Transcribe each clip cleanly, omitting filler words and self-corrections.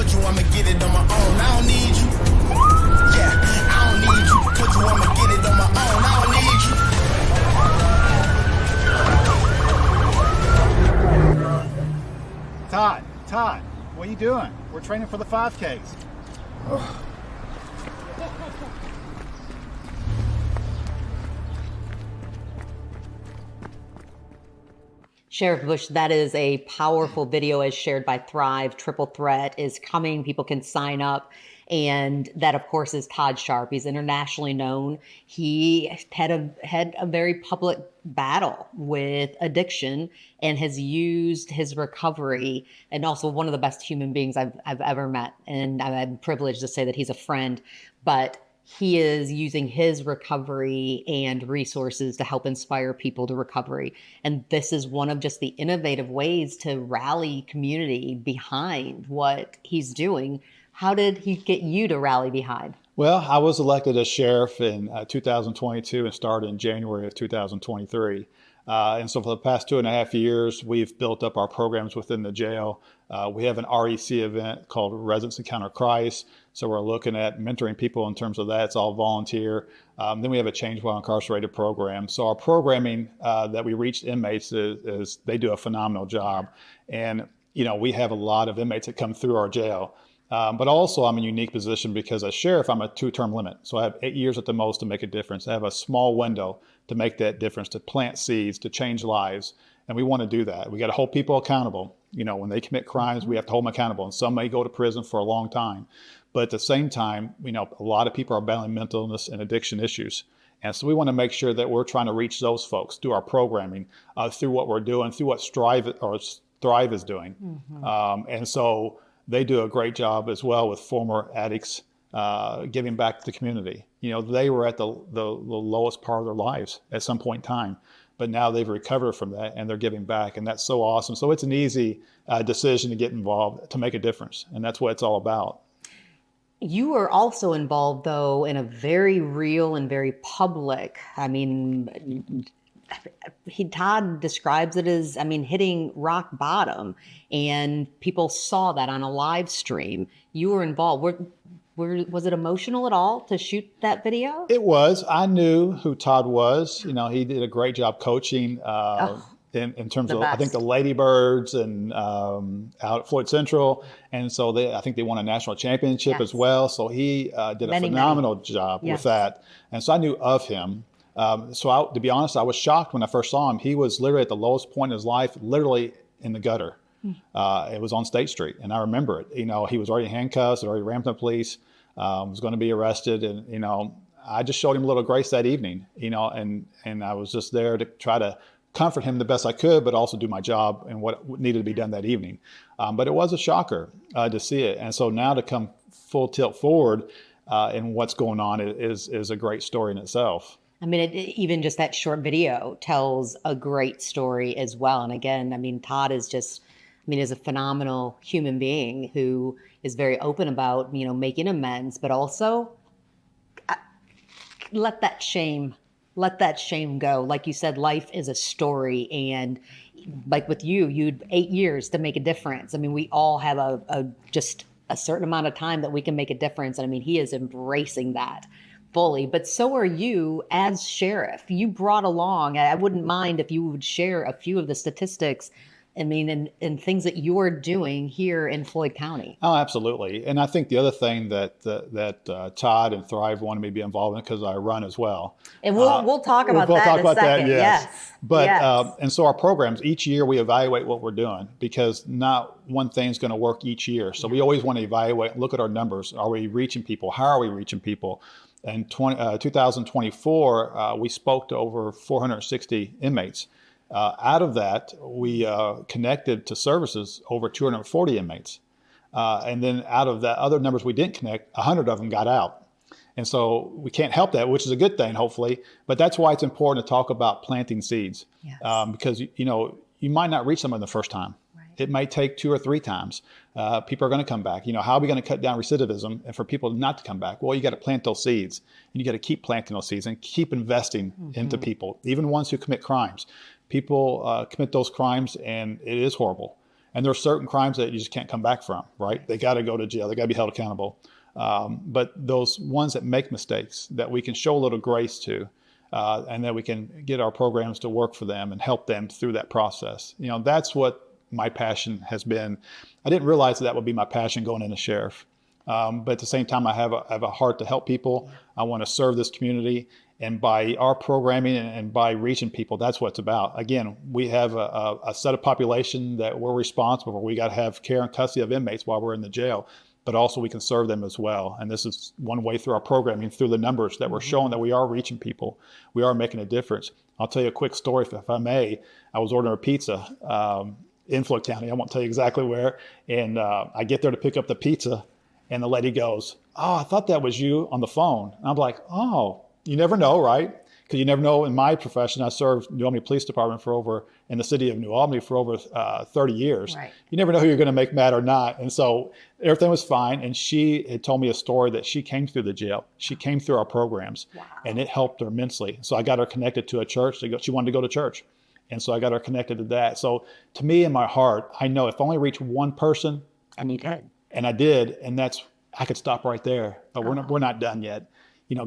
told you I'ma get it on my own. I don't need you. Yeah, I don't need you. Told you I'ma get it on my own. I don't need you. Todd, what are you doing? We're training for the 5Ks. Sheriff Bush, that is a powerful video as shared by Thrive. Triple Threat is coming. People can sign up. And that, of course, is Todd Sharp. He's internationally known. He had a very public battle with addiction and has used his recovery, and also one of the best human beings I've ever met. And I'm privileged to say that he's a friend, but he is using his recovery and resources to help inspire people to recovery. And this is one of just the innovative ways to rally community behind what he's doing. How did he get you to rally behind? Well, I was elected as sheriff in 2022 and started in January of 2023. And so for the past 2.5 years, we've built up our programs within the jail. We have an REC event called Residents Encounter Christ. So we're looking at mentoring people in terms of that. It's all volunteer. Then we have a Change While Incarcerated program. So our programming that we reach inmates is they do a phenomenal job. And, we have a lot of inmates that come through our jail. But also I'm in a unique position because as sheriff, I'm a 2-term limit. So I have 8 years at the most to make a difference. I have a small window to make that difference, to plant seeds, to change lives. And we want to do that. We got to hold people accountable. When they commit crimes, we have to hold them accountable. And some may go to prison for a long time. But at the same time, a lot of people are battling mental illness and addiction issues. And so we want to make sure that we're trying to reach those folks through our programming, through what we're doing, through what Thrive is doing. Mm-hmm. And so they do a great job as well with former addicts giving back to the community. They were at the lowest part of their lives at some point in time, but now they've recovered from that and they're giving back, and that's so awesome. So it's an easy decision to get involved, to make a difference, and that's what it's all about. You are also involved, though, in a very real and very public, Todd describes it as, hitting rock bottom, and people saw that on a live stream. You were involved. Was it emotional at all to shoot that video? It was. I knew who Todd was. He did a great job coaching in terms of, I think, the Ladybirds and out at Floyd Central. And so I think they won a national championship as well. So he did a phenomenal job with that. And so I knew of him. To be honest, I was shocked when I first saw him. He was literally at the lowest point in his life, literally in the gutter. It was on State Street, and I remember it. He was already in handcuffs, already ramped up police, was going to be arrested, and I just showed him a little grace that evening. And I was just there to try to comfort him the best I could, but also do my job and what needed to be done that evening. But it was a shocker to see it, and so now to come full tilt forward in what's going on is a great story in itself. Even just that short video tells a great story as well. And again, Todd is is a phenomenal human being who is very open about, making amends, but also let that shame go. Like you said, life is a story. And like with you'd 8 years to make a difference. We all have just a certain amount of time that we can make a difference. And he is embracing that fully, but so are you as sheriff. You brought along, I wouldn't mind if you would share a few of the statistics, and things that you're doing here in Floyd County. Oh, absolutely. And I think the other thing that Todd and Thrive wanted me to be involved in, because I run as well. And we'll talk about that in a second. Yes. But, and so our programs, each year we evaluate what we're doing, because not one thing's going to work each year. So we always want to evaluate, look at our numbers. Are we reaching people? How are we reaching people? In 2024, we spoke to over 460 inmates. Out of that, we connected to services over 240 inmates. And then out of that other numbers we didn't connect, 100 of them got out. And so we can't help that, which is a good thing, hopefully. But that's why it's important to talk about planting seeds. Yes. Because, you might not reach someone the first time. Right. It might take 2 or 3 times. People are going to come back. How are we going to cut down recidivism and for people not to come back? Well, you got to plant those seeds, and you got to keep planting those seeds and keep investing into people, even ones who commit crimes. People commit those crimes, and it is horrible. And there are certain crimes that you just can't come back from, right? They got to go to jail. They got to be held accountable. But those ones that make mistakes that we can show a little grace to, and that we can get our programs to work for them and help them through that process. That's what my passion has been. I didn't realize that would be my passion going into sheriff. But at the same time, I have a heart to help people. I want to serve this community. And by our programming and by reaching people, that's what it's about. Again, we have a set of population that we're responsible for. We got to have care and custody of inmates while we're in the jail, but also we can serve them as well. And this is one way through our programming, through the numbers that we're showing that we are reaching people. We are making a difference. I'll tell you a quick story, if I may. I was ordering a pizza in Floyd County. I won't tell you exactly where. And I get there to pick up the pizza, and the lady goes, "Oh, I thought that was you on the phone." And I'm like, "Oh, you never know, right?" Because you never know. In my profession, I served New Albany Police Department in the city of New Albany for over 30 years. Right. You never know who you're going to make mad or not. And so everything was fine. And she had told me a story that she came through the jail. She came through our programs, and it helped her immensely. So I got her connected to a church. She wanted to go to church. And so I got her connected to that. So to me, in my heart, I know if I only reach one person. And you did. And I did. And I could stop right there. But we're not done yet.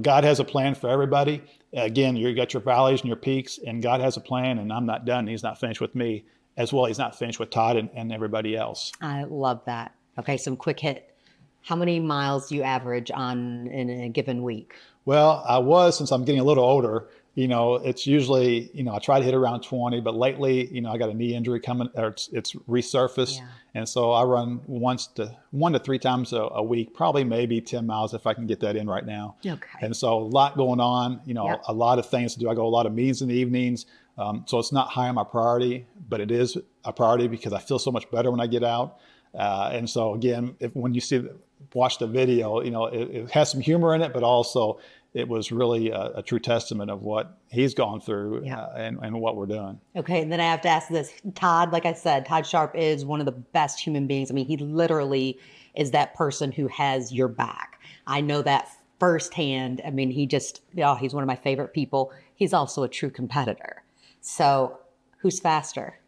God has a plan for everybody. Again, you got your valleys and your peaks, and God has a plan, and I'm not done. He's not finished with me, as well. He's not finished with Todd and everybody else. I love that. Okay, some quick hit. How many miles do you average in a given week? Well, since I'm getting a little older, it's usually, I try to hit around 20, but lately, I got a knee injury coming, or it's resurfaced. Yeah. And so I run 1 to 3 times a week, probably maybe 10 miles if I can get that in right now. Okay. And so a lot going on, a lot of things to do. I go a lot of meetings in the evenings. So it's not high on my priority, but it is a priority because I feel so much better when I get out. And so again, when you watch the video, it has some humor in it, but also it was really a true testament of what he's gone through and what we're doing. Okay, and then I have to ask this. Todd, like I said, Todd Sharp is one of the best human beings. I mean, he literally is that person who has your back. I know that firsthand. I mean, he's one of my favorite people. He's also a true competitor. So who's faster?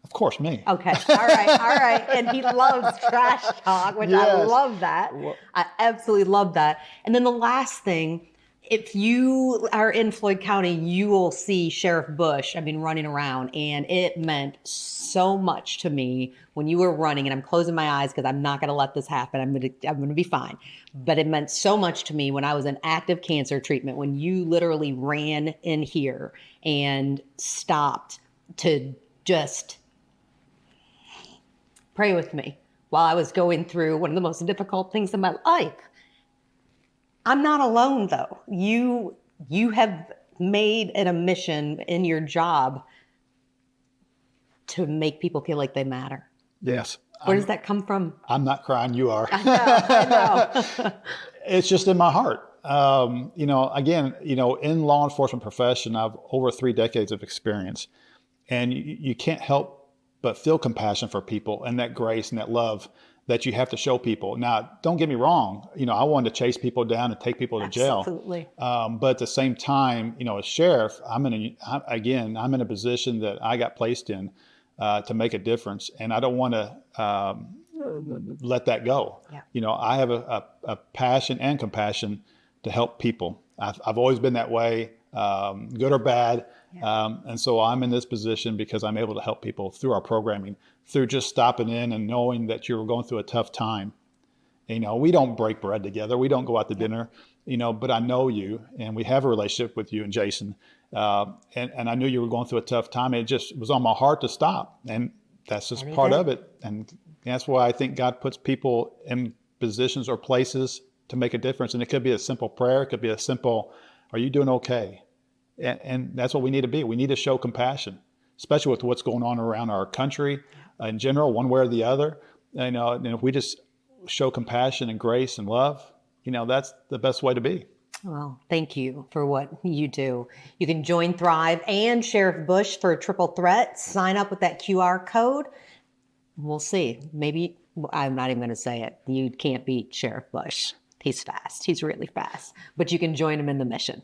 Of course, me. Okay. All right. And he loves trash talk, which yes. I love that. I absolutely love that. And then the last thing, if you are in Floyd County, you will see Sheriff Bush, running around. And it meant so much to me when you were running. And I'm closing my eyes because I'm not going to let this happen. I'm going to be fine. But it meant so much to me when I was in active cancer treatment, when you literally ran in here and stopped to just pray with me while I was going through one of the most difficult things in my life. I'm not alone, though. You have made it a mission in your job to make people feel like they matter. Yes. Where does that come from? I'm not crying. You are. I know. It's just in my heart. Again, in law enforcement profession, I've over 3 decades of experience, and you can't help but feel compassion for people and that grace and that love that you have to show people. Now, don't get me wrong. I wanted to chase people down and take people to jail. Absolutely. But at the same time, as sheriff, I'm in a position that I got placed in to make a difference, and I don't want to let that go. Yeah. I have a passion and compassion to help people. I've always been that way, good or bad. Yeah. And so I'm in this position because I'm able to help people through our programming, through just stopping in and knowing that you're going through a tough time. We don't break bread together. We don't go out to dinner, but I know you, and we have a relationship with you and Jason. And I knew you were going through a tough time. It just was on my heart to stop. And that's just part of it. And that's why I think God puts people in positions or places to make a difference. And it could be a simple prayer. It could be a simple, "Are you doing okay?" And that's what we need to be. We need to show compassion, especially with what's going on around our country in general, one way or the other. And if we just show compassion and grace and love, that's the best way to be. Well, thank you for what you do. You can join Thrive and Sheriff Bush for a triple threat. Sign up with that QR code. We'll see. Maybe, I'm not even going to say it. You can't beat Sheriff Bush. He's fast. He's really fast. But you can join him in the mission.